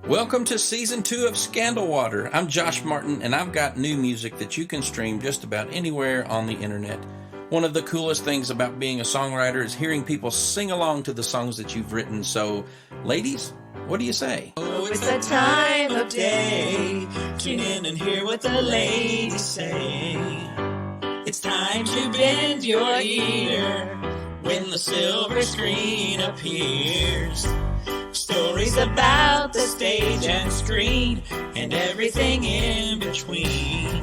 Welcome to Season 2 of Scandal Water. I'm Josh Martin, and I've got new music that you can stream just about anywhere on the internet. One of the coolest things about being a songwriter is hearing people sing along to the songs that you've written. So, ladies, what do you say? Oh, it's that time of day. Tune in and hear what the ladies say. It's time to bend your ear when the silver screen appears. Stories about the stage and screen and everything in between.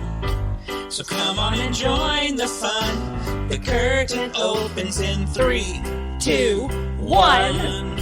So come on and join the fun. The curtain opens in 3, 2, 1.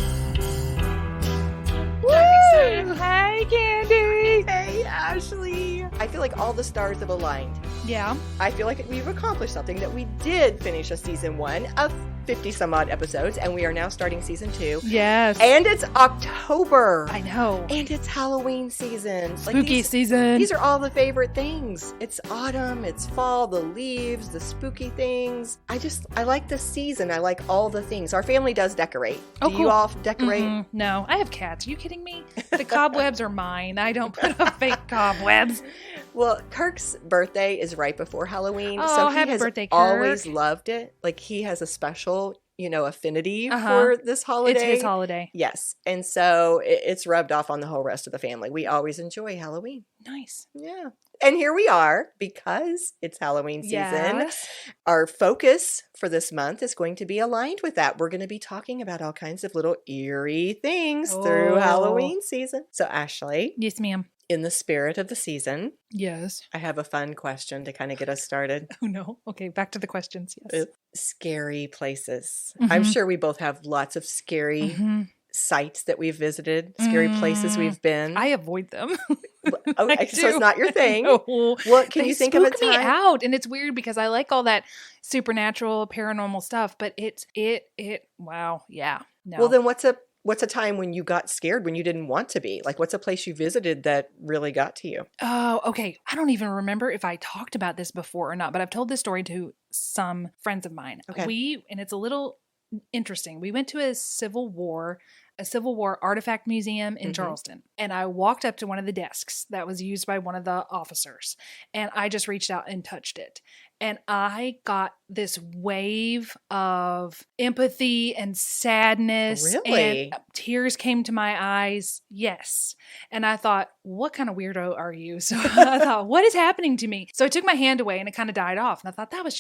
Woo! Hey, Candy! Hey, Ashley! I feel like all the stars have aligned. Yeah. I feel like we've accomplished something, that we did finish a season 1 of 50 some odd episodes, and we are now starting season 2. Yes. And it's October. I know. And it's Halloween season. Spooky season. These are all the favorite things. It's autumn, it's fall, the leaves, the spooky things. I like the season. I like all the things. Our family does decorate. Oh, Do cool. you all decorate? Mm-hmm. No, I have cats. Are you kidding me? The cobwebs are mine. I don't put up fake cobwebs. Well, Kirk's birthday is right before Halloween, Oh, so he happy has birthday, Kirk. always loved it. Like, he has a special, affinity for this holiday. It's his holiday. Yes, and so it's rubbed off on the whole rest of the family. We always enjoy Halloween. Nice. Yeah. And here we are, because it's Halloween season. Yes. Our focus for this month is going to be aligned with that. We're going to be talking about all kinds of little eerie things through Halloween season. So, Ashley, Yes, ma'am. in the spirit of the season, Yes. I have a fun question to kind of get us started. Oh, no. Okay, back to the questions. Yes. Scary places. Mhm. I'm sure we both have lots of scary sites that we've visited, scary places we've been. I avoid them. Okay, I so it's do. not your thing. No. What can They you think of a spook me time? out, and it's weird because I like all that supernatural, paranormal stuff, but wow, yeah, no. Well, then what's a time when you got scared when you didn't want to be? Like, what's a place you visited that really got to you? Oh, okay. I don't even remember if I talked about this before or not, but I've told this story to some friends of mine. Okay. And it's a little interesting. We went to a Civil War artifact museum in Charleston, and I walked up to one of the desks that was used by one of the officers, and I just reached out and touched it. And I got this wave of empathy and sadness. Really? And tears came to my eyes. Yes. And I thought, what kind of weirdo are you? So I thought, what is happening to me? So I took my hand away and it kind of died off. And I thought that was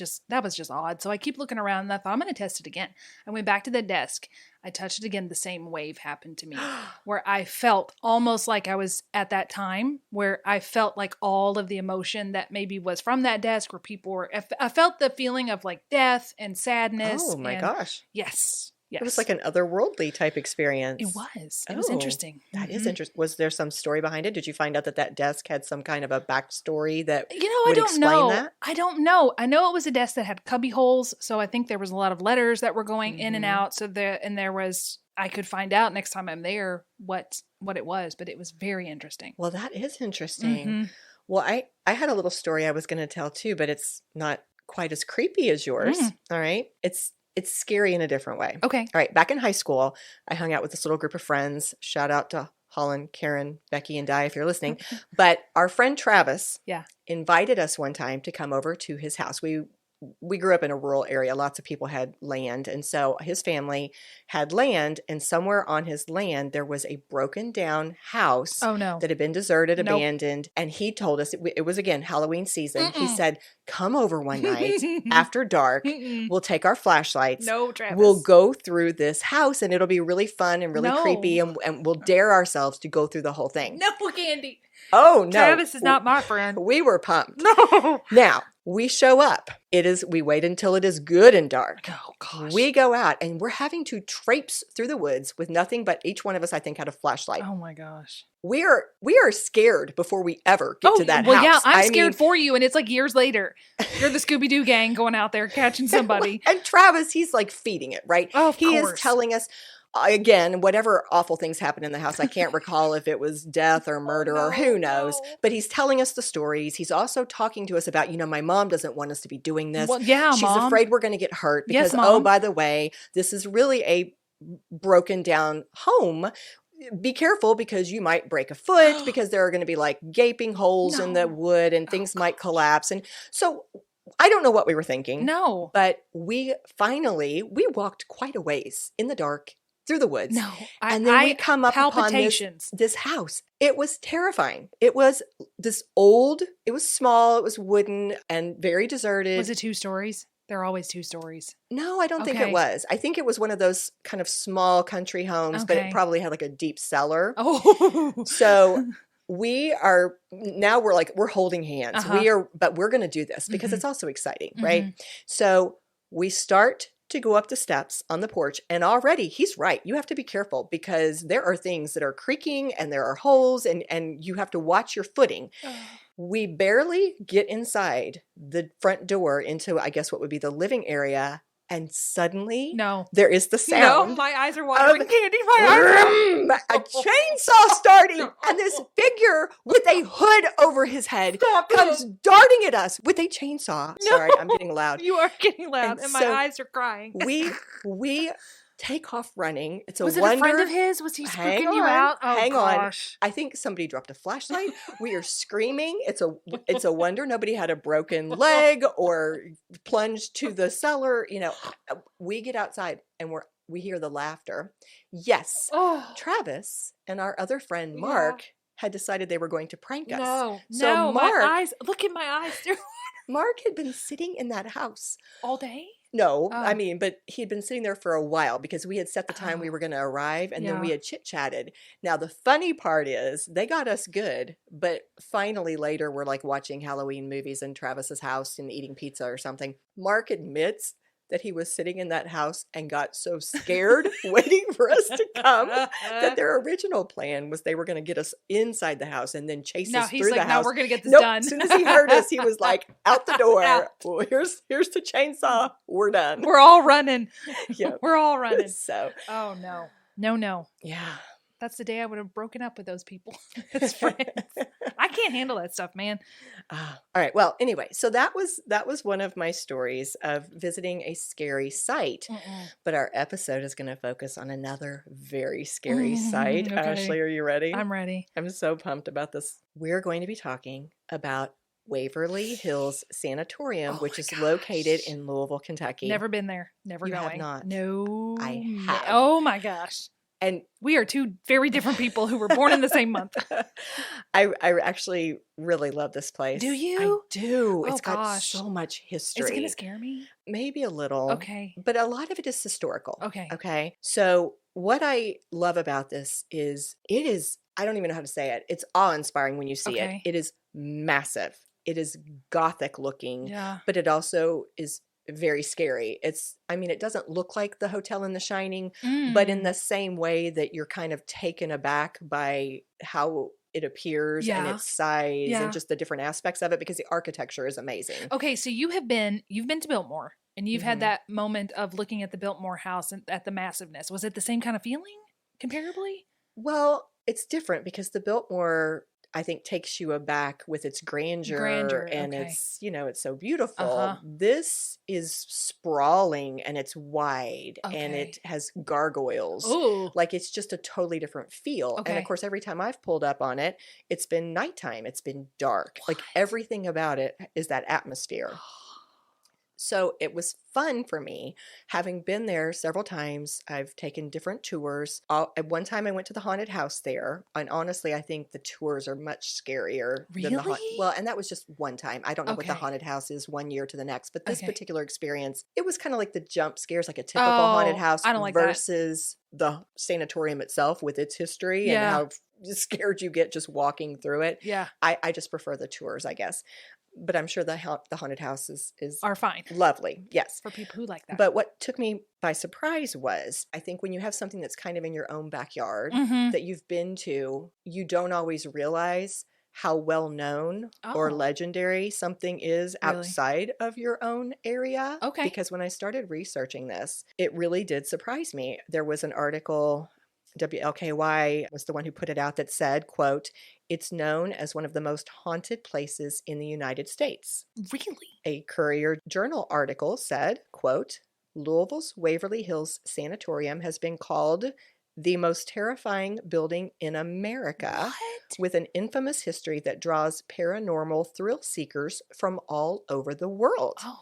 just odd. So I keep looking around and I thought, I'm going to test it again. I went back to the desk. I touched it again. The same wave happened to me where I felt almost like I was at that time where I felt like all of the emotion that maybe was from that desk where people were, I felt the feeling of like death and sadness. Oh my gosh. Yes. Yes. It was like an otherworldly type experience. It was. It was interesting. That is interesting. Was there some story behind it? Did you find out that desk had some kind of a backstory that I would don't explain know. that? I don't know. I know it was a desk that had cubby holes, so I think there was a lot of letters that were going in and out. So I could find out next time I'm there what it was, but it was very interesting. Well, that is interesting. Well, I had a little story I was going to tell too, but it's not quite as creepy as yours. All right. It's scary in a different way. Okay. All right. Back in high school, I hung out with this little group of friends. Shout out to Holland, Karen, Becky, and Di if you're listening. But our friend Travis invited us one time to come over to his house. We grew up in a rural area. Lots of people had land. And so his family had land. And somewhere on his land, there was a broken down house that had been deserted, abandoned. And he told us, it was, again, Halloween season. He said, come over one night after dark. We'll take our flashlights. No, Travis. We'll go through this house and it'll be really fun and really creepy. And we'll dare ourselves to go through the whole thing. No, Candy. Oh, no. Travis is not my friend. We were pumped. No. Now, we show up. We wait until it is good and dark. Oh, gosh. We go out and we're having to traipse through the woods with nothing but each one of us, I think, had a flashlight. Oh, my gosh. We are scared before we ever get to that house. Well, yeah, I'm scared for you, and it's like years later. You're the Scooby-Doo gang going out there catching somebody. And Travis, he's like feeding it, right? Oh, of he course. is telling us, again, whatever awful things happened in the house. I can't recall if it was death or murder or who knows. But he's telling us the stories. He's also talking to us about, my mom doesn't want us to be doing this. Well, yeah, She's Mom. afraid we're going to get hurt because, Yes, Mom. by the way, this is really a broken down home. be careful because you might break a foot because there are going to be like gaping holes in the wood and things might collapse. And so I don't know what we were thinking. No. But we walked quite a ways in the dark through the woods. No. And then we come up upon this house. It was terrifying. It was this old, it was small, it was wooden and very deserted. Was it 2 stories? There are always 2 stories. No, I don't think it was. I think it was one of those kind of small country homes, but it probably had like a deep cellar. Oh. So we're holding hands. But we're going to do this because it's also exciting, right? So we start to go up the steps on the porch, and already he's right. You have to be careful because there are things that are creaking and there are holes and you have to watch your footing. We barely get inside the front door into, I guess, what would be the living area. And suddenly, there is the sound. No, my eyes are watering candy. My eyes a chainsaw starting, and this figure with a hood over his head comes darting at us with a chainsaw. No. Sorry, I'm getting loud. You are getting loud, and my eyes are crying. We take off running. It's a was wonder. Was it a friend of his? Was he spooking you out? Oh, hang on. I think somebody dropped a flashlight. We are screaming. It's a wonder nobody had a broken leg or plunged to the cellar. You know, we get outside and we hear the laughter. Yes, Travis and our other friend Mark had decided they were going to prank us. No, Mark, my eyes. Look at my eyes. Mark had been sitting in that house all day. No, I mean, but he had been sitting there for a while because we had set the time we were going to arrive and then we had chit-chatted. Now, the funny part is they got us good, but finally later we're like watching Halloween movies in Travis's house and eating pizza or something. Mark admits that he was sitting in that house and got so scared waiting for us to come that their original plan was they were going to get us inside the house and then chase us through the house. No, we're going to get this done. As soon as he heard us, he was like, out the door. Well, here's the chainsaw. We're done. We're all running. Yep. We're all running. So. Oh, no. No. Yeah. That's the day I would have broken up with those people as friends. I can't handle that stuff, man. All right. Well, anyway, so that was one of my stories of visiting a scary site. But our episode is going to focus on another very scary site. Okay. Ashley, are you ready? I'm ready. I'm so pumped about this. We're going to be talking about Waverly Hills Sanitorium, which is located in Louisville, Kentucky. Never been there. Never you going. Have not. No. I have. Oh my gosh. And we are 2 very different people who were born in the same month. I actually really love this place. Do you? I do. Oh, it's got so much history. Is it going to scare me? Maybe a little. Okay. But a lot of it is historical. Okay. Okay. So what I love about this is I don't even know how to say it. It's awe-inspiring when you see it. It is massive. It is gothic looking. Yeah. But it also is very scary. It doesn't look like the hotel in The Shining, but in the same way that you're kind of taken aback by how it appears and its size and just the different aspects of it because the architecture is amazing. Okay, so you've been to Biltmore and you've had that moment of looking at the Biltmore house and at the massiveness. Was it the same kind of feeling comparably? Well, it's different because the Biltmore, I think, takes you aback with its grandeur and it's, it's so beautiful. This is sprawling and it's wide and it has gargoyles. Ooh. Like it's just a totally different feel. And of course, every time I've pulled up on it, it's been nighttime. It's been dark. What? Like everything about it is that atmosphere. So it was fun for me. Having been there several times, I've taken different tours. At one time, I went to the haunted house there. And honestly, I think the tours are much scarier than the haunted. Well, and that was just one time. I don't know what the haunted house is one year to the next. But this particular experience, it was kind of like the jump scares, like a typical haunted house versus the sanatorium itself with its history and how scared you get just walking through it. Yeah. I just prefer the tours, I guess. But I'm sure the haunted houses are fine. Lovely. Yes. For people who like that. But what took me by surprise was, I think when you have something that's kind of in your own backyard that you've been to, you don't always realize how well known or legendary something is outside of your own area. Okay. Because when I started researching this, it really did surprise me. There was an article, WLKY was the one who put it out, that said, quote, "It's known as one of the most haunted places in the United States." Really? A Courier Journal article said, quote, "Louisville's Waverly Hills Sanatorium has been called the most terrifying building in America with an infamous history that draws paranormal thrill seekers from all over the world. Oh.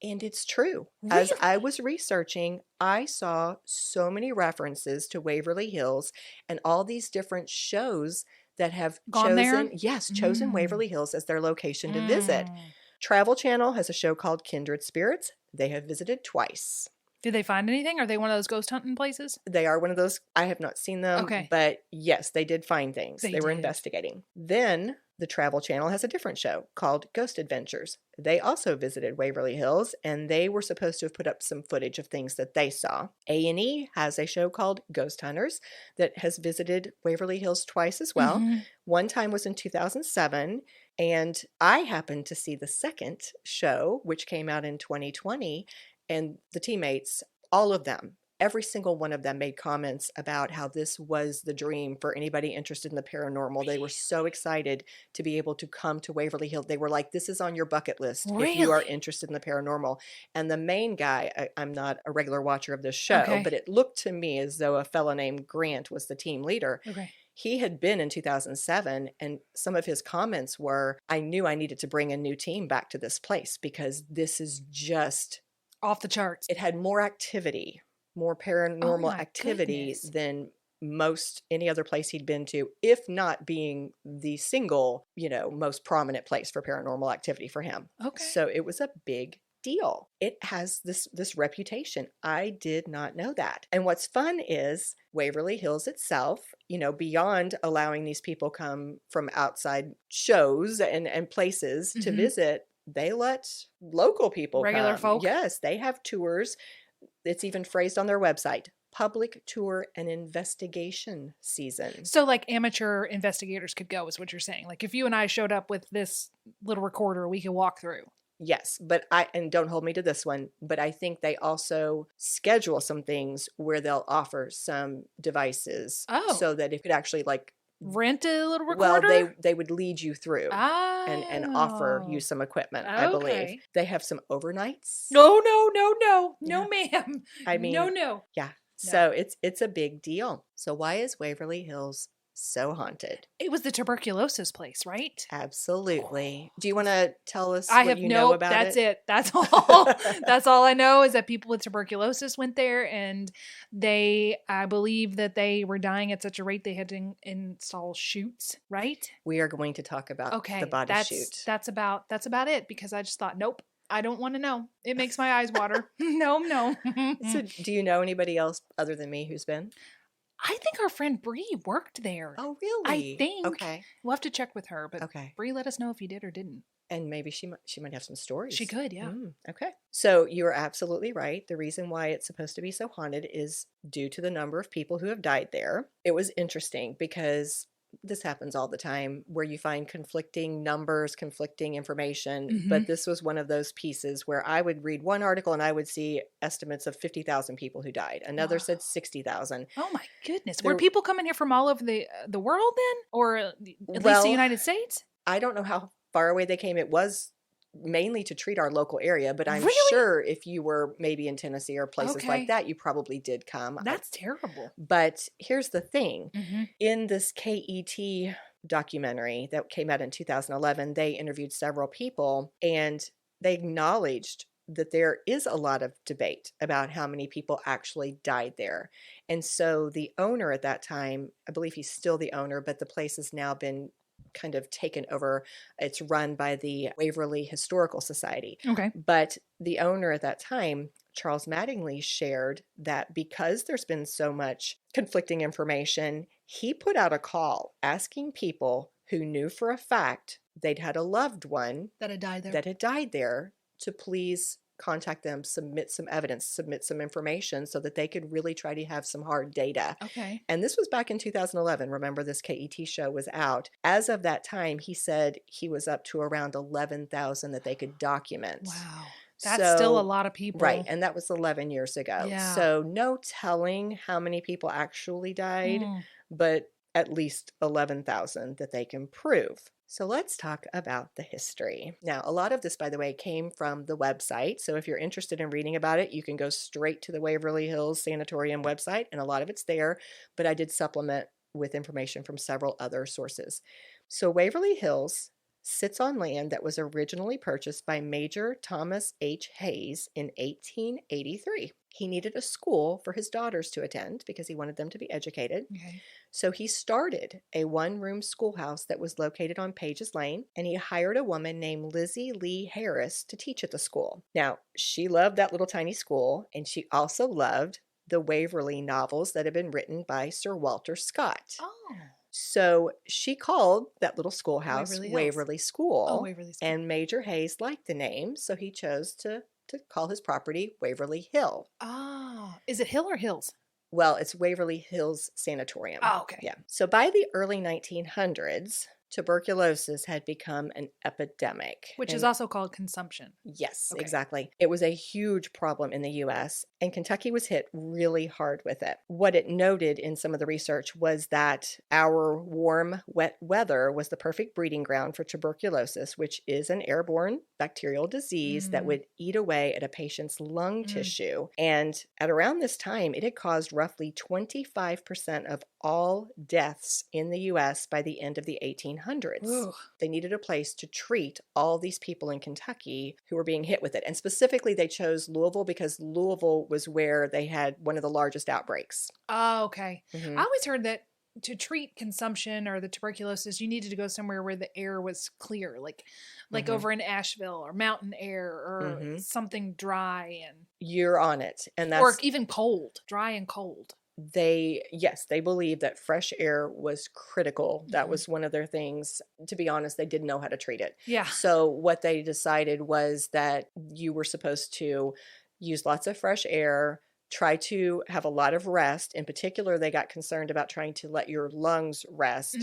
And it's true. Really? As I was researching, I saw so many references to Waverly Hills and all these different shows that have Gone there? chosen Waverly Hills as their location to visit. Travel Channel has a show called Kindred Spirits. They have visited twice. Did they find anything? Are they one of those ghost hunting places? They are one of those. I have not seen them, but yes, they did find things. They were investigating. Then the Travel Channel has a different show called Ghost Adventures. They also visited Waverly Hills, and they were supposed to have put up some footage of things that they saw. A&E has a show called Ghost Hunters that has visited Waverly Hills twice as well. One time was in 2007, and I happened to see the second show, which came out in 2020, and the teammates, all of them, every single one of them made comments about how this was the dream for anybody interested in the paranormal. They were so excited to be able to come to Waverly Hills. They were like, this is on your bucket list if you are interested in the paranormal. And the main guy, I'm not a regular watcher of this show, but it looked to me as though a fellow named Grant was the team leader. He had been in 2007, and some of his comments were, I knew I needed to bring a new team back to this place because this is just off the charts. It had more activity, more paranormal activity than any other place he'd been to, if not being the single, most prominent place for paranormal activity for him. So it was a big deal. It has this reputation. I did not know that. And what's fun is Waverly Hills itself, beyond allowing these people come from outside shows and places to visit, they let local people regular come. folk. Yes, they have tours. It's even phrased on their website. Public tour and investigation season. So like amateur investigators could go is what you're saying. Like if you and I showed up with this little recorder, we could walk through. Yes, but and don't hold me to this one, but I think they also schedule some things where they'll offer some devices so that it could actually rent a little recorder? Well, they would lead you through and offer you some equipment, I believe. They have some overnights. No, ma'am. I mean, no. Yeah. So it's a big deal. So why is Waverly Hills so haunted? It was the tuberculosis place, right? Absolutely. Do you want to tell us I what have you know about that's it? That's all. That's all I know is that people with tuberculosis went there, and I believe that they were dying at such a rate they had to install chutes, right? We are going to talk about the body chute. That's about it, because I just thought, nope. I don't want to know. It makes my eyes water. No. So do you know anybody else other than me who's been? I think our friend Bree worked there. Oh, really? I think. Okay. We'll have to check with her, but okay. Bree let us know if you did or didn't. And maybe she might have some stories. She could, yeah. Okay. So you're absolutely right. The reason why it's supposed to be so haunted is due to the number of people who have died there. It was interesting because this happens all the time where you find conflicting numbers, conflicting information. But this was one of those pieces where I would read one article and I would see estimates of 50,000 people who died. Another said 60,000. Oh my goodness. Were people coming here from all over the world then? Or at least the United States? I don't know how far away they came. It was mainly to treat our local area, but I'm sure if you were maybe in Tennessee or places like that, you probably did come. That's terrible. But here's the thing. In this KET documentary that came out in 2011, they interviewed several people and they acknowledged that there is a lot of debate about how many people actually died there. And so the owner at that time, I believe he's still the owner, but the place has now been kind of taken over. It's run by the Waverly Historical Society. Okay. But the owner at that time, Charles Mattingly, shared that because there's been so much conflicting information, he put out a call asking people who knew for a fact they'd had a loved one that had died there to please contact them, submit some evidence, submit some information so that they could really try to have some hard data. Okay. And this was back in 2011. Remember, this KET show was out. As of that time, he said he was up to around 11,000 that they could document. Wow. That's still a lot of people. Right. And that was 11 years ago. Yeah. So no telling how many people actually died, but at least 11,000 that they can prove. So let's talk about the history. Now, a lot of this, by the way, came from the website. So if you're interested in reading about it, you can go straight to the Waverly Hills Sanatorium website, and a lot of it's there. But I did supplement with information from several other sources. So Waverly Hills sits on land that was originally purchased by Major Thomas H. Hayes in 1883. He needed a school for his daughters to attend because he wanted them to be educated. Okay. So he started a one-room schoolhouse that was located on Pages Lane, and he hired a woman named Lizzie Lee Harris to teach at the school. Now, she loved that little tiny school, and she also loved the Waverly novels that had been written by Sir Walter Scott. Oh. So she called that little schoolhouse Waverly Hills. Waverly School. Oh, Waverly School. And Major Hayes liked the name, so he chose to call his property Waverly Hill. Ah. Is it Hill or Hills? Well, it's Waverly Hills Sanatorium. Oh, okay. Yeah. So by the early 1900s, tuberculosis had become an epidemic. Which is also called consumption. Yes, Okay. exactly. It was a huge problem in the U.S., and Kentucky was hit really hard with it. What it noted in some of the research was that our warm, wet weather was the perfect breeding ground for tuberculosis, which is an airborne bacterial disease that would eat away at a patient's lung tissue. And at around this time, it had caused roughly 25% of all deaths in the U.S. by the end of the 1800s. Ooh. They needed a place to treat all these people in Kentucky who were being hit with it. And specifically, they chose Louisville because Louisville was where they had one of the largest outbreaks. Oh, okay. Mhm. I always heard that to treat consumption or the tuberculosis, you needed to go somewhere where the air was clear, like over in Asheville or mountain air or something dry and You're on it. And that's or even cold, dry and cold. they believed that fresh air was critical. That was one of their things. To be honest, they didn't know how to treat it. Yeah. So what they decided was that you were supposed to use lots of fresh air, try to have a lot of rest. In particular, they got concerned about trying to let your lungs rest,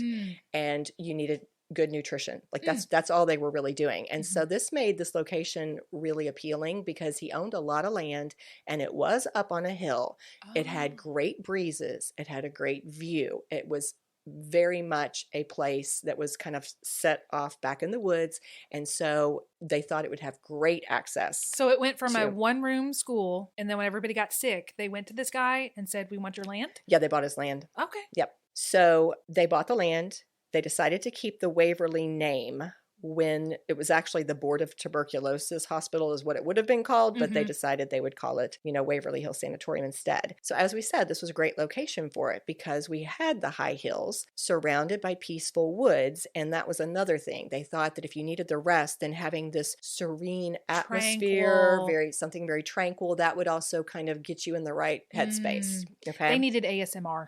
and you needed good nutrition. Like that's all they were really doing. And so this made this location really appealing because he owned a lot of land and it was up on a hill. It had great breezes. It had a great view. It was very much a place that was kind of set off back in the woods. And so they thought it would have great access. So it went from a to- one-room school, and then when everybody got sick, they went to this guy and said, "We want your land." Yeah, they bought his land. Okay. Yep. So they bought the land. They decided to keep the Waverly name when it was actually the Board of Tuberculosis Hospital is what it would have been called, but they decided they would call it, Waverly Hills Sanatorium instead. So as we said, this was a great location for it because we had the high hills surrounded by peaceful woods. And that was another thing. They thought that if you needed the rest, then having this serene atmosphere, something very tranquil, that would also kind of get you in the right headspace. Okay. They needed ASMR.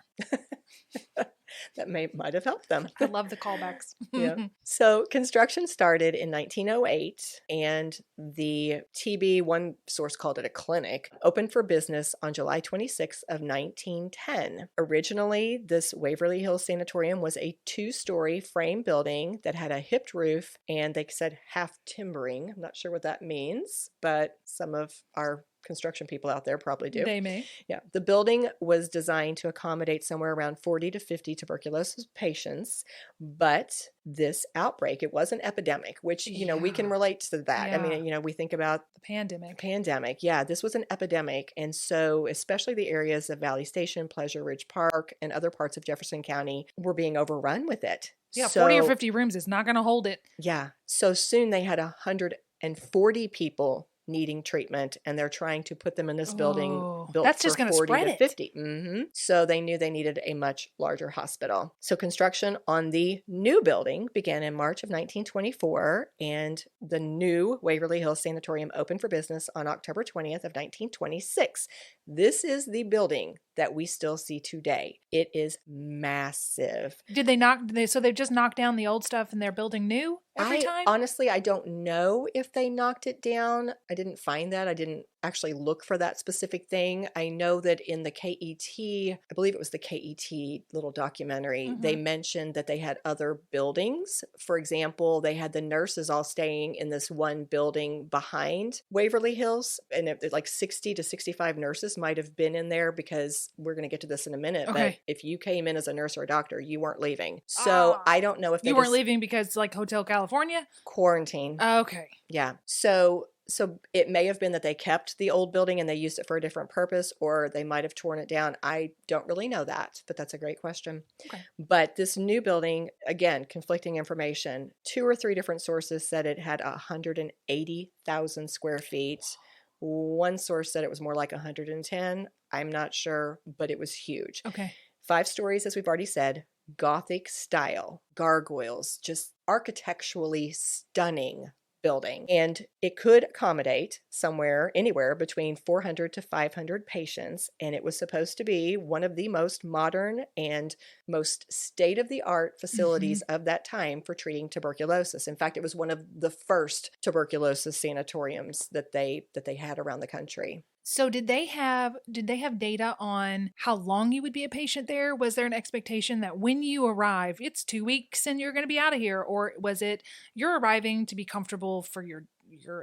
That might have helped them. I love the callbacks. Yeah. So construction started in 1908, and the TB, one source called it a clinic, opened for business on July 26th of 1910. Originally, this Waverly Hills Sanatorium was a 2-story frame building that had a hipped roof, and they said half timbering. I'm not sure what that means, but some of our construction people out there probably do. They may. Yeah. The building was designed to accommodate somewhere around 40 to 50 tuberculosis patients, but this outbreak, it was an epidemic, which, we can relate to that. Yeah. I mean, we think about The pandemic. Yeah, this was an epidemic. And so especially the areas of Valley Station, Pleasure Ridge Park, and other parts of Jefferson County were being overrun with it. Yeah, 40 or 50 rooms is not going to hold it. Yeah. So soon they had 140 people needing treatment, and they're trying to put them in this building built that's for just gonna 40 spread to it. 50. So they knew they needed a much larger hospital. So construction on the new building began in March of 1924, and the new Waverly Hills Sanatorium opened for business on October 20th of 1926. This is the building that we still see today. It is massive. Did they so they've just knocked down the old stuff and they're building new every time? Honestly, I don't know if they knocked it down. I didn't find that. I didn't actually look for that specific thing. I know that in the KET, I believe it was the KET little documentary, they mentioned that they had other buildings. For example, they had the nurses all staying in this one building behind Waverly Hills, and like 60 to 65 nurses might have been in there, because we're going to get to this in a minute. But if you came in as a nurse or a doctor, you weren't leaving. So I don't know if you weren't leaving because like Hotel California quarantine. Okay. Yeah. So it may have been that they kept the old building and they used it for a different purpose, or they might have torn it down. I don't really know that, but that's a great question. Okay. But this new building, again, conflicting information. 2 or 3 different sources said it had 180,000 square feet. One source said it was more like 110. I'm not sure, but it was huge. Okay. 5 stories, as we've already said, gothic style, gargoyles, just architecturally stunning building. And it could accommodate anywhere between 400 to 500 patients. And it was supposed to be one of the most modern and most state-of-the-art facilities of that time for treating tuberculosis. In fact, it was one of the first tuberculosis sanatoriums that they had around the country. So did they have data on how long you would be a patient there? Was there an expectation that when you arrive, it's 2 weeks and you're going to be out of here? Or was it you're arriving to be comfortable for your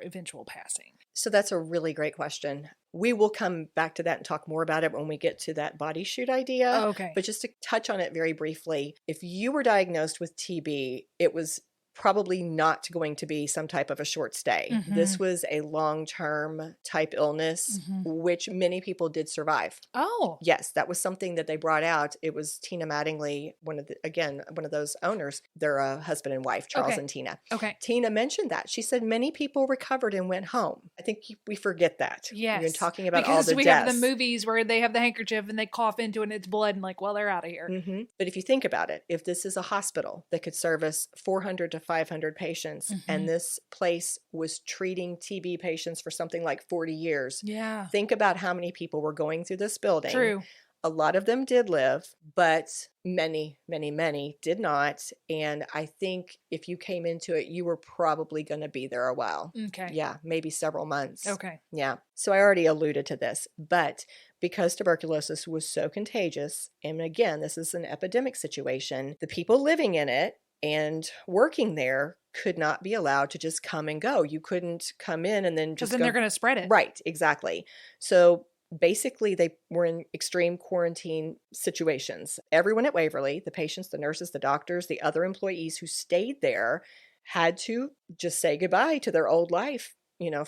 eventual passing? So that's a really great question. We will come back to that and talk more about it when we get to that body chute idea. Oh, okay. But just to touch on it very briefly, if you were diagnosed with TB, it was probably not going to be some type of a short stay. This was a long-term type illness, which many people did survive. Oh. Yes, that was something that they brought out. It was Tina Mattingly, one of those owners. They're a husband and wife, Charles and Tina. Okay. Tina mentioned that. She said many people recovered and went home. I think we forget that. Yes. You're talking about because all the we deaths. have the movies where they have the handkerchief and they cough into it and it's blood and like, well, they're out of here. But if you think about it, if this is a hospital that could service 400 to 500 patients, and this place was treating TB patients for something like 40 years. Yeah. Think about how many people were going through this building. True. A lot of them did live, but many, many, many did not. And I think if you came into it, you were probably going to be there a while. Okay. Yeah, maybe several months. Okay. Yeah. So I already alluded to this, but because tuberculosis was so contagious, and again, this is an epidemic situation, the people living in it and working there could not be allowed to just come and go. You couldn't come in and then just because then they're going to spread it. Right, exactly. So basically they were in extreme quarantine situations. Everyone at Waverly, the patients, the nurses, the doctors, the other employees who stayed there had to just say goodbye to their old life,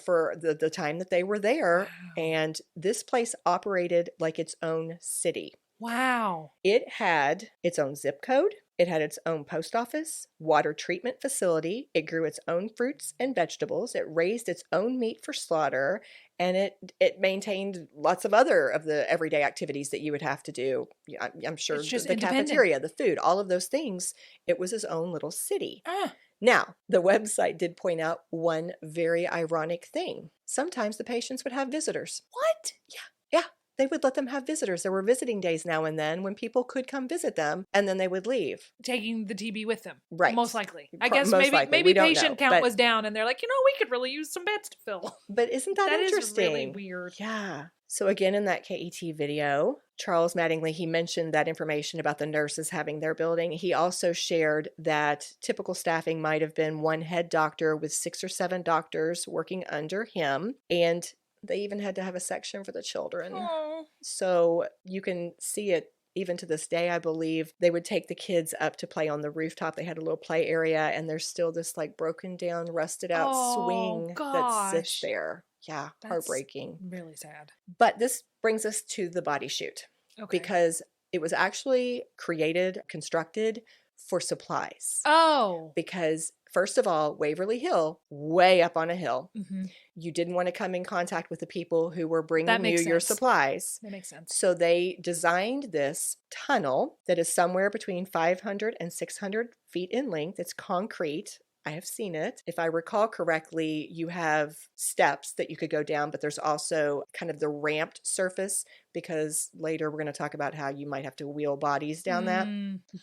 for the time that they were there. Wow. And this place operated like its own city. Wow. It had its own zip code. It had its own post office, water treatment facility. It grew its own fruits and vegetables. It raised its own meat for slaughter. And it maintained lots of other of the everyday activities that you would have to do. I'm sure the cafeteria, the food, all of those things. It was its own little city. Now, the website did point out one very ironic thing. Sometimes the patients would have visitors. What? Yeah. They would let them have visitors. There were visiting days now and then when people could come visit them, and then they would leave. Taking the TB with them. Right. Most likely. I guess maybe patient count was down and they're like, we could really use some beds to fill. But isn't that interesting? That is really weird. Yeah. So again, in that KET video, Charles Mattingly, he mentioned that information about the nurses having their building. He also shared that typical staffing might have been one head doctor with 6 or 7 doctors working under him. And they even had to have a section for the children. Aww. So you can see it even to this day, I believe. They would take the kids up to play on the rooftop. They had a little play area, and there's still this like broken down, rusted out swing that sits there. Yeah, that's heartbreaking. Really sad. But this brings us to the body chute. Okay. Because it was actually constructed for supplies. Oh. Because first of all, Waverly Hill, way up on a hill. You didn't want to come in contact with the people who were bringing you your supplies. That makes sense. So they designed this tunnel that is somewhere between 500 and 600 feet in length. It's concrete. I have seen it. If I recall correctly, you have steps that you could go down, but there's also kind of the ramped surface, because later we're going to talk about how you might have to wheel bodies down that.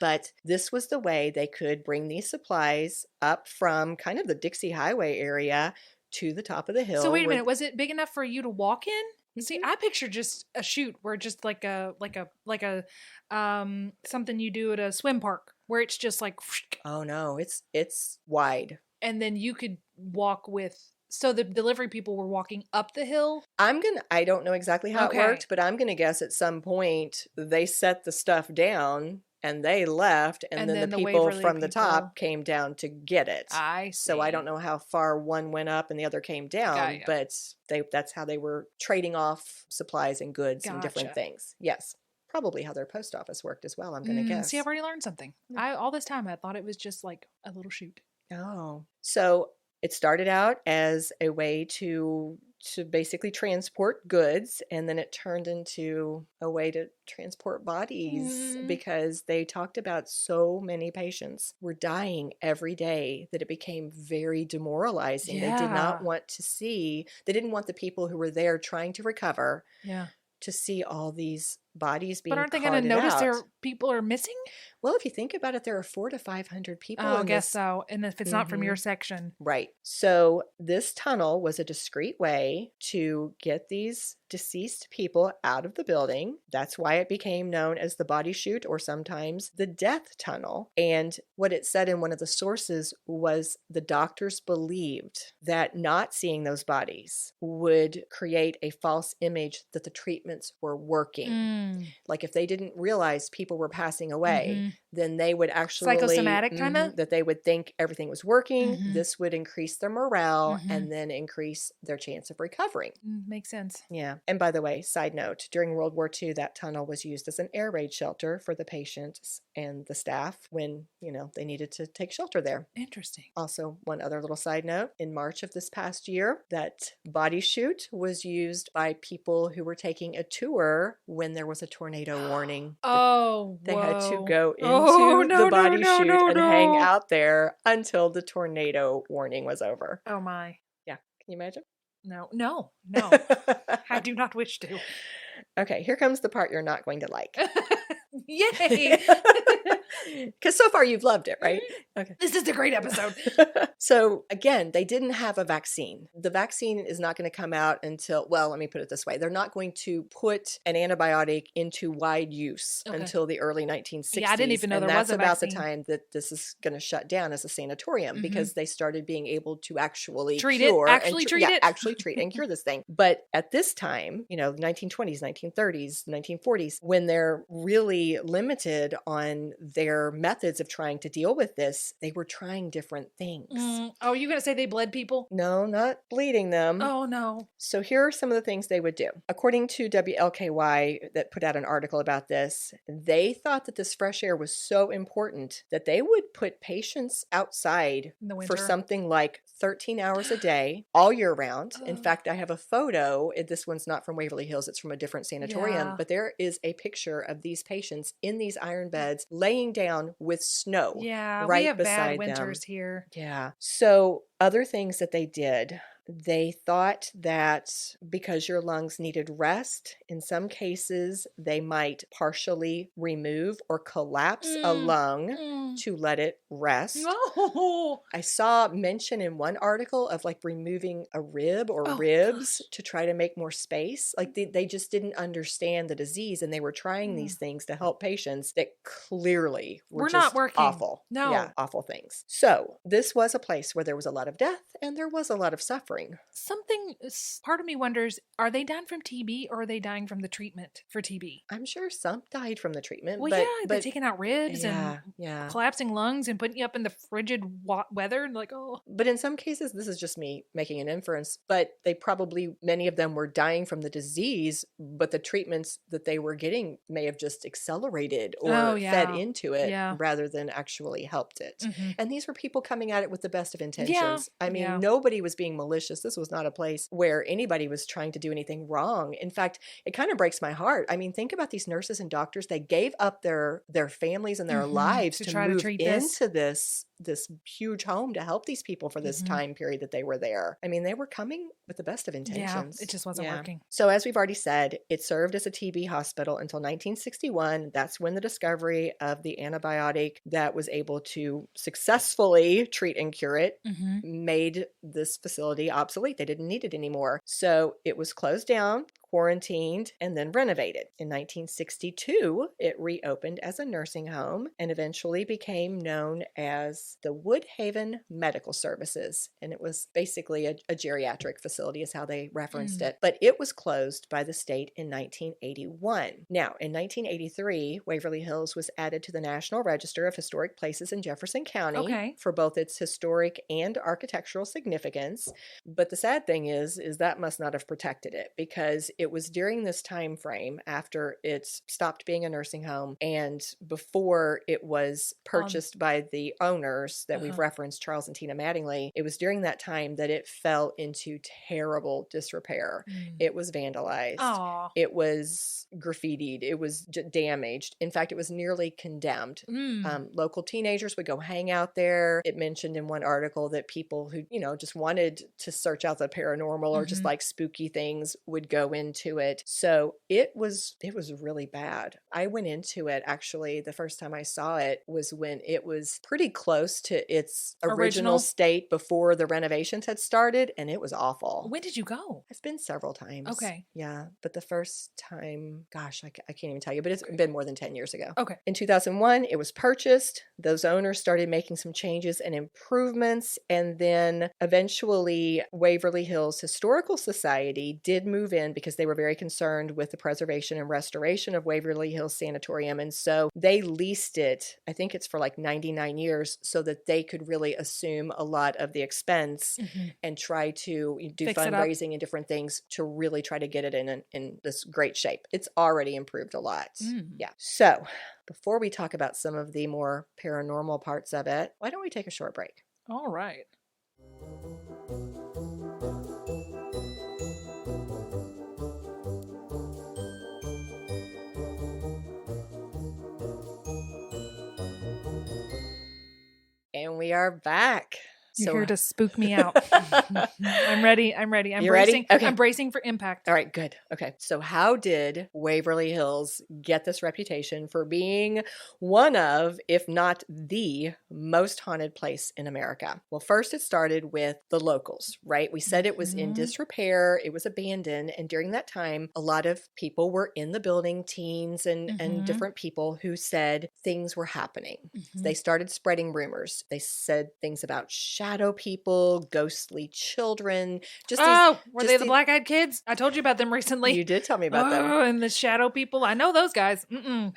But this was the way they could bring these supplies up from kind of the Dixie Highway area to the top of the hill. So wait a minute, was it big enough for you to walk in? See, Mhm. I picture just a chute where just like a something you do at a swim park where it's just like, Oh no, it's wide. and then you could walk with. So the delivery people were walking up the hill. I don't know exactly how Okay. it worked, but I'm gonna guess at some point they set the stuff down and they left, and And then then the the people Waverly from the people- top came down to get it. I see. So I don't know how far one went up and the other came down, Got ya. but that's how they were trading off supplies and goods and different Gotcha. things. Yes. Probably how their post office worked as well, I'm going to guess. See, I've already learned something. Yeah. All this time I thought it was just like a little chute. Oh. So it started out as a way to basically transport goods, and then it turned into a way to transport bodies because they talked about so many patients were dying every day that it became very demoralizing. They did not Yeah. want to see, they didn't want the people who were there trying to recover Yeah. to see all these bodies being But aren't they going to carted notice out. their people are missing? Well, if you think about it, there are 400 to 500 people Oh, I in guess this. so. And if it's not from your section. Right. So this tunnel was a discreet way to get these deceased people out of the building. That's why it became known as the body chute, or sometimes the death tunnel. And what it said in one of the sources was the doctors believed that not seeing those bodies would create a false image that the treatments were working. Like if they didn't realize people were passing away, then they would actually Psychosomatic kinda? that they would think everything was working. This would increase their morale and then increase their chance of recovering. Makes sense. Yeah. And by the way, side note, during World War II, that tunnel was used as an air raid shelter for the patients and the staff when, they needed to take shelter there. Interesting. Also, one other little side note, in March of this past year, that body chute was used by people who were taking a tour when there was a tornado warning. Oh, They had to whoa. go into Oh, no, the body no, chute no, and hang no. out there until the tornado warning was over. Oh, my. Yeah. Can you imagine? No. I do not wish to. Okay, here comes the part you're not going to like. Yay. Because so far you've loved it, right? Okay. This is a great episode. So again, they didn't have a vaccine. The vaccine is not going to come out until, well, let me put it this way. They're not going to put an antibiotic into wide use until the early 1960s. Yeah, I didn't even know there was a vaccine. And that's about the vaccine. time that this is going to shut down as a sanatorium because they started being able to actually Treat cure it. Actually treat it. actually treat and cure this thing. But at this time, 1920s, 1930s, 1940s, when they're really limited on their methods of trying to deal with this, they were trying different things. Oh, you going to say they bled people? No, not bleeding them. Oh, no. So here are some of the things they would do. According to WLKY that put out an article about this, they thought that this fresh air was so important that they would put patients outside In the for winter? something like 13 hours a day all year round. In fact, I have a photo. This one's not from Waverly Hills. It's from a different sanatorium. Yeah. But there is a picture of these patients in these iron beds laying down with snow Yeah, right we have beside bad winters them. here. Yeah. So other things that they did, they thought that because your lungs needed rest, in some cases, they might partially remove or collapse a lung to let it rest. No. I saw mention in one article of like removing a rib or ribs to try to make more space. Like they just didn't understand the disease and they were trying these things to help patients that clearly were not just working. awful. No. Yeah, awful things. So this was a place where there was a lot of death and there was a lot of suffering. Part of me wonders, are they dying from TB or are they dying from the treatment for TB? I'm sure some died from the treatment. Well, but, yeah, but they're taking out ribs and yeah. collapsing lungs and putting you up in the frigid weather and like, oh. But in some cases, this is just me making an inference, but many of them were dying from the disease, but the treatments that they were getting may have just accelerated or fed into it rather than actually helped it. And these were people coming at it with the best of intentions. I mean, nobody was being malicious. This was not a place where anybody was trying to do anything wrong. In fact, it kind of breaks my heart. I mean, think about these nurses and doctors. They gave up their families and their lives to try to move treat into this this huge home to help these people for this time period that they were there. I mean, they were coming with the best of intentions. Yeah, it just wasn't working. So as we've already said, it served as a TB hospital until 1961. That's when the discovery of the antibiotic that was able to successfully treat and cure it made this facility obsolete. They didn't need it anymore. So it was closed down, quarantined, and then renovated. In 1962, it reopened as a nursing home and eventually became known as the Woodhaven Medical Services. And it was basically a geriatric facility is how they referenced it. But it was closed by the state in 1981. Now, in 1983, Waverly Hills was added to the National Register of Historic Places in Jefferson County for both its historic and architectural significance. But the sad thing is that must not have protected it, because it was during this time frame after it stopped being a nursing home and before it was purchased by the owners that we've referenced, Charles and Tina Mattingly. It was during that time that it fell into terrible disrepair. It was vandalized. Aww. It was graffitied. It was damaged. In fact, it was nearly condemned. Local teenagers would go hang out there. It mentioned in one article that people who, just wanted to search out the paranormal or just like spooky things would go into it. So it was really bad. I went into it, actually, the first time I saw it was when it was pretty close to its original state before the renovations had started, and it was awful. When did you go? I've been several times. Okay. Yeah, but the first time, gosh, I can't even tell you, but it's been more than 10 years ago. Okay. In 2001, it was purchased. Those owners started making some changes and improvements, and then eventually Waverly Hills Historical Society did move in because they were very concerned with the preservation and restoration of Waverly Hills Sanatorium. And so they leased it, I think it's for like 99 years, so that they could really assume a lot of the expense and try to do fundraising and different things to really try to get it in this great shape. It's already improved a lot. Yeah. So before we talk about some of the more paranormal parts of it, why don't we take a short break? All right. And we are back. You're here to spook me out. I'm ready. I'm You ready? Okay. I'm bracing for impact. All right, good. Okay. So how did Waverly Hills get this reputation for being one of, if not the most haunted place in America? Well, first it started with the locals, right? We said it was in disrepair. It was abandoned. And during that time, a lot of people were in the building, teens and different people who said things were happening. They started spreading rumors. They said things about shadow people, ghostly children. Were they the black-eyed kids? I told you about them recently. You did tell me about them. And the shadow people. I know those guys.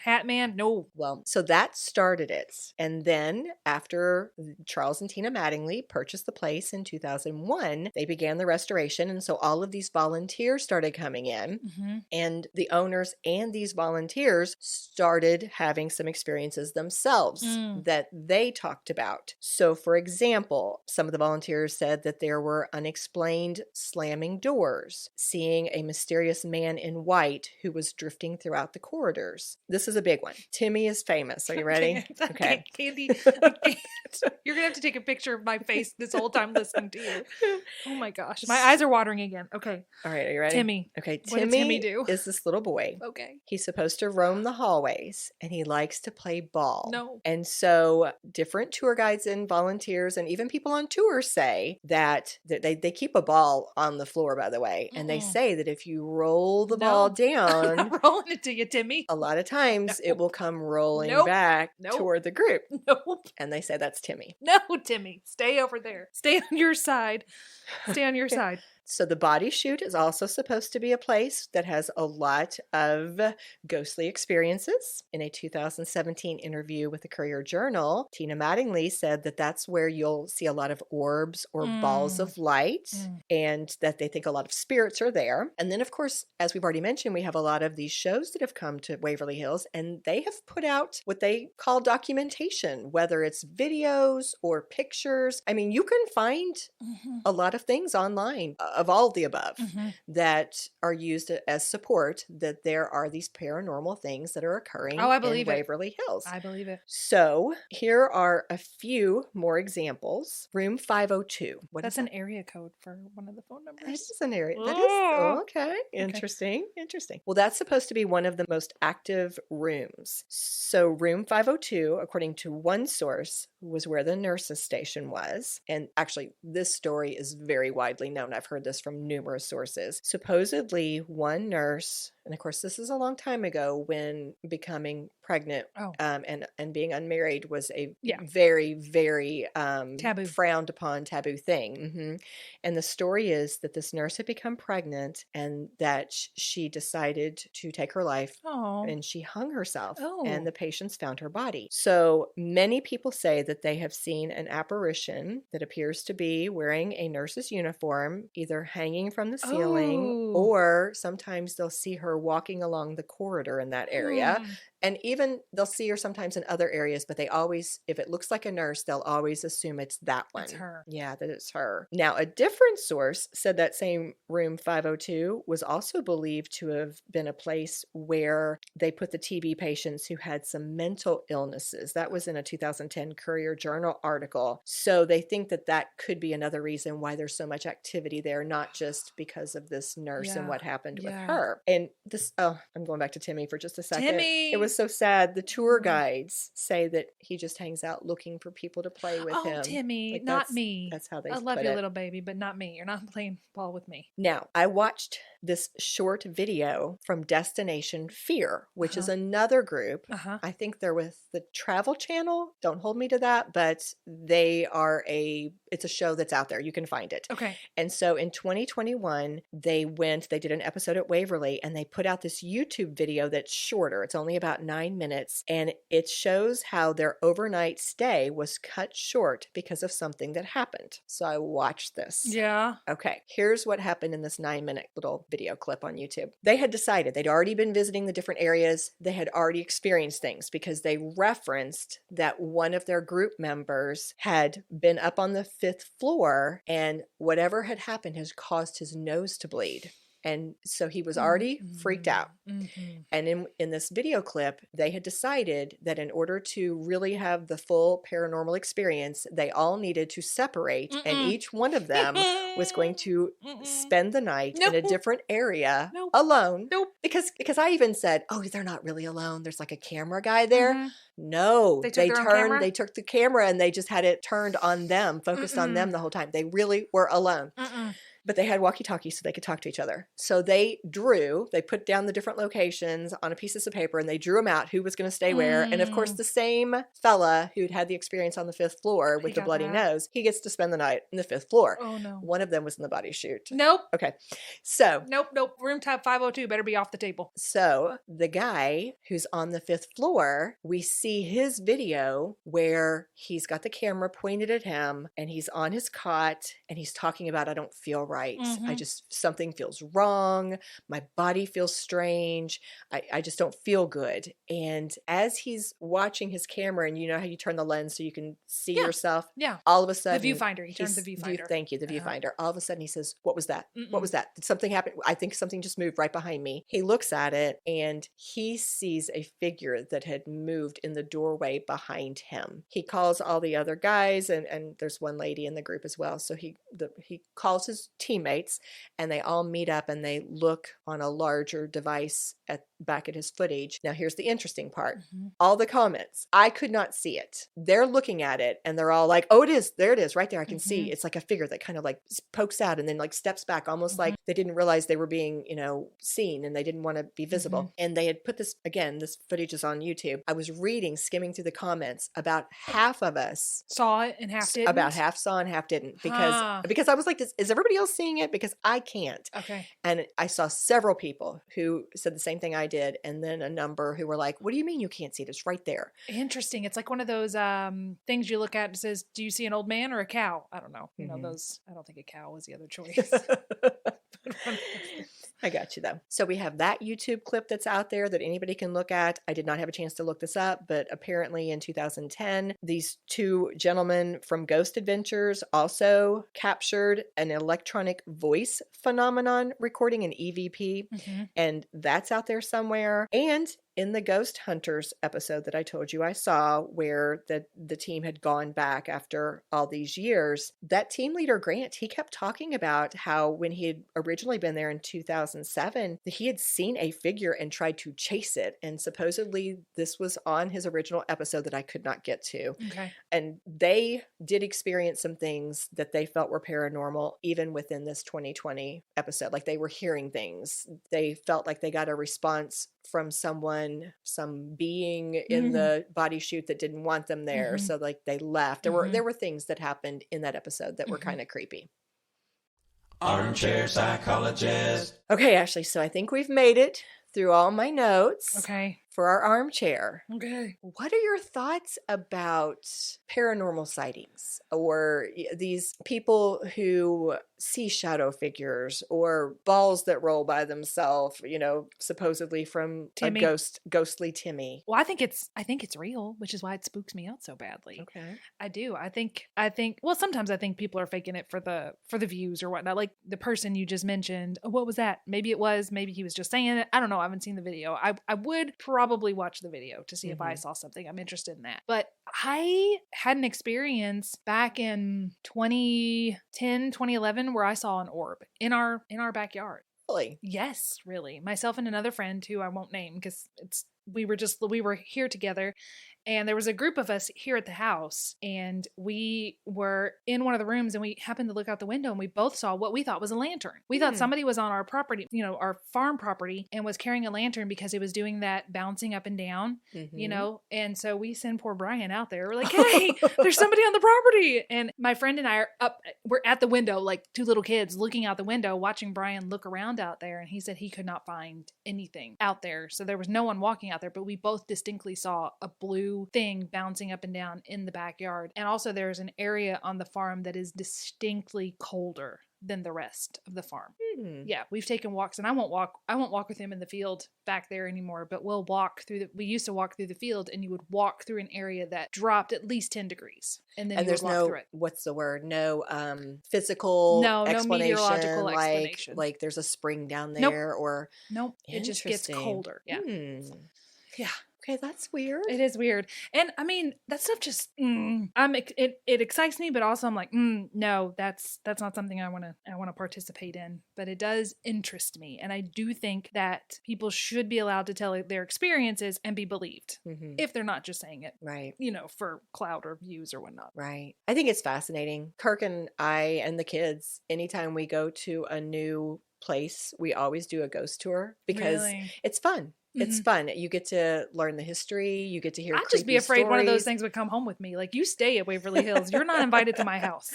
Hat Man, no. Well, so that started it. And then after Charles and Tina Mattingly purchased the place in 2001, they began the restoration. And so all of these volunteers started coming in. And the owners and these volunteers started having some experiences themselves that they talked about. So for example, some of the volunteers said that there were unexplained slamming doors, seeing a mysterious man in white who was drifting throughout the corridors. This is a big one. Timmy is famous. Are you ready? Okay. Candy, you're going to have to take a picture of my face this whole time listening to you. Oh my gosh. My eyes are watering again. Okay. All right. Are you ready? Timmy. Okay. What did Timmy do? Is this little boy. Okay. He's supposed to roam the hallways and he likes to play ball. No. And so different tour guides and volunteers and even people on tour say that they keep a ball on the floor, by the way. And they say that if you roll the ball down, I'm not rolling it to you, Timmy. A lot of times it will come rolling back toward the group. Nope. And they say that's Timmy. No, Timmy. Stay over there. Stay on your side. Stay on your side. So the body chute is also supposed to be a place that has a lot of ghostly experiences. In a 2017 interview with the Courier Journal, Tina Mattingly said that that's where you'll see a lot of orbs or balls of light and that they think a lot of spirits are there. And then, of course, as we've already mentioned, we have a lot of these shows that have come to Waverly Hills and they have put out what they call documentation, whether it's videos or pictures. I mean, you can find a lot of things online of all of the above that are used as support that there are these paranormal things that are occurring in Waverly Hills. I believe it. So here are a few more examples. Room 502. That's an area code for one of the phone numbers. It is an area. That is okay. Interesting. Well, that's supposed to be one of the most active rooms. So room 502, according to one source, was where the nurse's station was. And actually, this story is very widely known. I've heard this from numerous sources. Supposedly, one nurse, and of course, this is a long time ago when becoming pregnant and being unmarried was a very, very taboo, frowned upon taboo thing. And the story is that this nurse had become pregnant and that she decided to take her life and she hung herself and the patients found her body. So many people say that they have seen an apparition that appears to be wearing a nurse's uniform, either hanging from the ceiling or sometimes they'll see her walking along the corridor in that area. And even they'll see her sometimes in other areas, but they always, if it looks like a nurse, they'll always assume it's that one. It's her. Yeah, that it's her. Now, a different source said that same room 502 was also believed to have been a place where they put the TB patients who had some mental illnesses. That was in a 2010 Courier Journal article. So they think that that could be another reason why there's so much activity there, not just because of this nurse and what happened with her. And this, I'm going back to Timmy for just a second. Timmy! It was so sad. The tour guides say that he just hangs out looking for people to play with him. Oh, Timmy, not me. That's how they I love you, little baby, but not me. You're not playing ball with me. Now, I watched this short video from Destination Fear, which is another group. I think they're with the Travel Channel. Don't hold me to that, but they are it's a show that's out there. You can find it. Okay. And so in 2021, they did an episode at Waverly and they put out this YouTube video that's shorter. It's only about 9 minutes and it shows how their overnight stay was cut short because of something that happened. So I watched this. Yeah. Okay. Here's what happened in this 9-minute little video clip on YouTube. They had decided they'd already been visiting the different areas. They had already experienced things because they referenced that one of their group members had been up on the 5th floor and whatever had happened has caused his nose to bleed. And so he was already freaked out. And in this video clip, they had decided that in order to really have the full paranormal experience, they all needed to separate and each one of them was going to spend the night in a different area alone. Because I even said, oh, they're not really alone. There's like a camera guy there. No, they took the camera and they just had it turned on them, focused on them the whole time. They really were alone. But they had walkie-talkies so they could talk to each other. So they put down the different locations on a piece of paper and they drew them out who was going to stay where. And of course, the same fella who'd had the experience on the 5th floor with the bloody nose, he gets to spend the night in the 5th floor. Oh, no. One of them was in the body chute. Nope. Okay. So. Nope. Room type 502 better be off the table. So the guy who's on the 5th floor, we see his video where he's got the camera pointed at him and he's on his cot and he's talking about, I don't feel right. Something feels wrong. My body feels strange. I just don't feel good. And as he's watching his camera, and you know how you turn the lens so you can see yourself? Yeah. All of a sudden. The viewfinder. He turns the viewfinder. Thank you. The viewfinder. All of a sudden he says, what was that? What was that? Did something happen? I think something just moved right behind me. He looks at it and he sees a figure that had moved in the doorway behind him. He calls all the other guys and there's one lady in the group as well. So he calls his teammates and they all meet up and they look on a larger device back at his footage. Now here's the interesting part. All the comments, I could not see it. They're looking at it and they're all like, oh, it is. There it is right there. I can see. It's like a figure that kind of like pokes out and then like steps back almost like they didn't realize they were being, seen and they didn't want to be visible. And they had put this footage is on YouTube. I was skimming through the comments. About half of us saw it and half didn't. About half saw and half didn't because I was like, is everybody else seeing it? Because I can't. Okay. And I saw several people who said the same thing I did. And then a number who were like, what do you mean you can't see it? It's right there. Interesting. It's like one of those things you look at and says, do you see an old man or a cow? I don't know. You know, those, I don't think a cow was the other choice. I got you though. So we have that YouTube clip that's out there that anybody can look at. I did not have a chance to look this up, but apparently in 2010, these two gentlemen from Ghost Adventures also captured an electronic voice phenomenon recording an EVP, and that's out there somewhere. And in the Ghost Hunters episode that I told you I saw, where the team had gone back after all these years, that team leader, Grant, he kept talking about how when he had originally been there in 2007, he had seen a figure and tried to chase it. And supposedly this was on his original episode that I could not get to. Okay. And they did experience some things that they felt were paranormal, even within this 2020 episode. Like they were hearing things. They felt like they got a response from someone, some being in the body chute that didn't want them there. So like they left. There were things that happened in that episode that were kind of creepy. Armchair psychologist. Okay, Ashley, so I think we've made it through all my notes. Okay. For our armchair. Okay. What are your thoughts about paranormal sightings or these people who see shadow figures or balls that roll by themselves, you know, supposedly from Timmy. a ghostly Timmy? Well, I think it's real, which is why it spooks me out so badly. Okay. I do. I think well, sometimes I think people are faking it for the views or whatnot. Like the person you just mentioned, what was that? Maybe it was, maybe he was just saying it. I don't know. I haven't seen the video. I would probably watch the video to see if I saw something. I'm interested in that. But I had an experience back in 2010, 2011 where I saw an orb in our backyard. Really? Yes, really. Myself and another friend who I won't name because we were here together, and there was a group of us here at the house, and we were in one of the rooms, and we happened to look out the window, and we both saw what we thought was a lantern. We thought somebody was on our property, you know, our farm property, and was carrying a lantern because it was doing that bouncing up and down, you know, and so we send poor Brian out there. We're like, hey, there's somebody on the property. And my friend and I we're at the window, like two little kids looking out the window, watching Brian look around out there, and he said he could not find anything out there. So there was no one walking out there, but we both distinctly saw a blue thing bouncing up and down in the backyard. And also there's an area on the farm that is distinctly colder than the rest of the farm. Yeah, we've taken walks, and I won't walk with him in the field back there anymore, but we used to walk through the field, and you would walk through an area that dropped at least 10 degrees. And then there's walk through it. What's the word? No physical explanation. No meteorological explanation. Like there's a spring down there or nope. It just gets colder. Yeah. Yeah. Okay, that's weird. It is weird. And I mean, that stuff just it excites me, but also I'm like, no, that's not something I want to participate in. But it does interest me, and I do think that people should be allowed to tell their experiences and be believed if they're not just saying it, right? You know, for clout or views or whatnot. Right. I think it's fascinating. Kirk and I and the kids, anytime we go to a new place, we always do a ghost tour because it's fun. It's fun. You get to learn the history. You get to hear. I'd just be afraid one of those things would come home with me. Like, you stay at Waverly Hills. You're not invited to my house.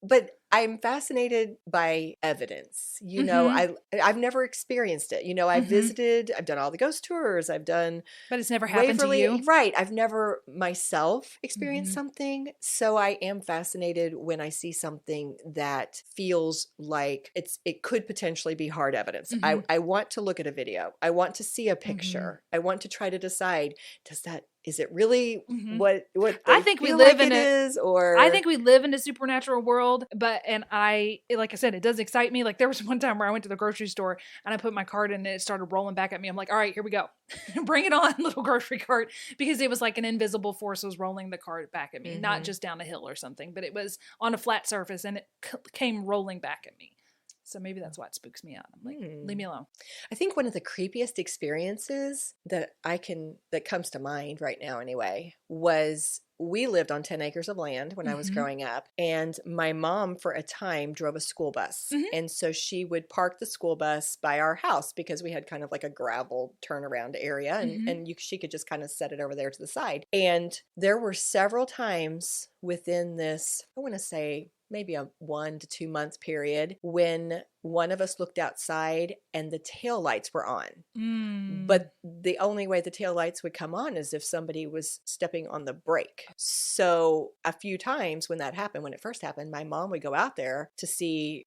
But I'm fascinated by evidence. You know, I've never experienced it. You know, I've visited, I've done all the ghost tours, I've done. But it's never happened Waverly, to you. Right. I've never myself experienced something. So I am fascinated when I see something that feels like it could potentially be hard evidence. I want to look at a video. I want to see a picture. I want to try to decide, is it really what I think we live in I think we live in a supernatural world, and like I said, it does excite me. Like there was one time where I went to the grocery store and I put my cart in and it started rolling back at me. I'm like, all right, here we go. Bring it on, little grocery cart, because it was like an invisible force was rolling the cart back at me, not just down a hill or something, but it was on a flat surface and it came rolling back at me. So maybe that's why it spooks me out. I'm like, leave me alone. I think one of the creepiest experiences that comes to mind right now anyway, was we lived on 10 acres of land when I was growing up, and my mom for a time drove a school bus. And so she would park the school bus by our house because we had kind of like a gravel turnaround area, and she could just kind of set it over there to the side. And there were several times within this, I want to say, maybe a 1 to 2 month period when one of us looked outside and the tail lights were on. Mm. But the only way the tail lights would come on is if somebody was stepping on the brake. So a few times when that happened, when it first happened, my mom would go out there to see,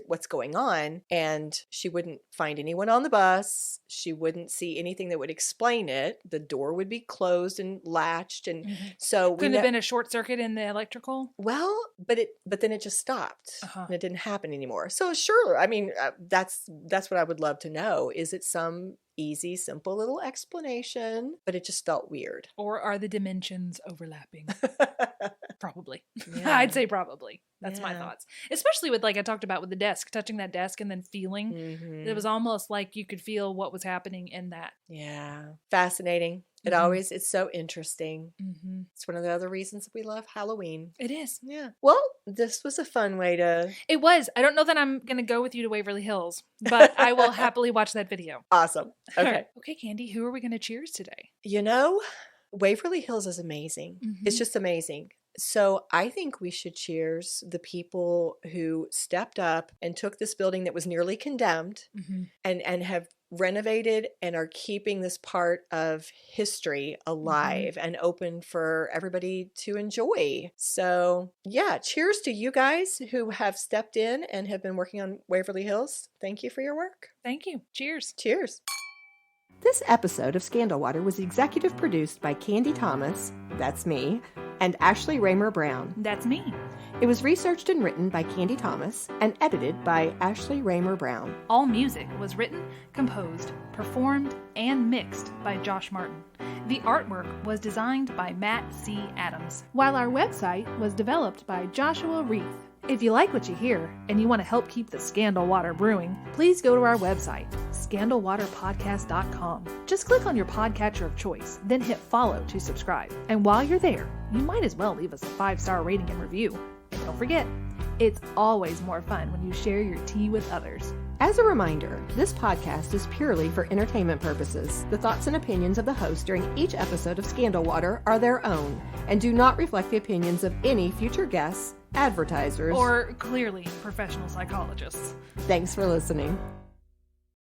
what's going on, and she wouldn't find anyone on the bus. She wouldn't see anything that would explain it. The door would be closed and latched, and so couldn't have been a short circuit in the electrical. Well, but then it just stopped, Uh-huh. and it didn't happen anymore. So sure, I mean, that's what I would love to know. Is it some easy, simple little explanation, but it just felt weird? Or are the dimensions overlapping? Probably. Yeah. I'd say probably. That's my Yeah. thoughts. Especially with, like I talked about with the desk, touching that desk and then feeling. Mhm. It was almost like you could feel what was happening in that. Yeah. Fascinating. It Mhm. always, it's so interesting. Mm-hmm. It's one of the other reasons that we love Halloween. It is. Yeah. Well, this was a fun way to. It was. I don't know that I'm going to go with you to Waverly Hills, but I will happily watch that video. Awesome. Okay. Okay, Candy, who are we going to cheers today? Waverly Hills is amazing. It's Mhm. just amazing. So I think we should cheers the people who stepped up and took this building that was nearly condemned Mm-hmm. and have renovated and are keeping this part of history alive and open for everybody to enjoy. So yeah, cheers to you guys who have stepped in and have been working on Waverly Hills. Thank you for your work. Thank you. Cheers. Cheers. This episode of Scandal Water was executive produced by Candy Thomas, that's me, and Ashley Raymer Brown. That's me. It was researched and written by Candy Thomas and edited by Ashley Raymer Brown. All music was written, composed, performed, and mixed by Josh Martin. The artwork was designed by Matt C. Adams, while our website was developed by Joshua Reith. If you like what you hear and you want to help keep the Scandal Water brewing, please go to our website, scandalwaterpodcast.com. Just click on your podcatcher of choice, then hit follow to subscribe. And while you're there, you might as well leave us a 5-star rating and review. And don't forget, it's always more fun when you share your tea with others. As a reminder, this podcast is purely for entertainment purposes. The thoughts and opinions of the host during each episode of Scandal Water are their own and do not reflect the opinions of any future guests, advertisers, Or clearly professional psychologists. Thanks for listening.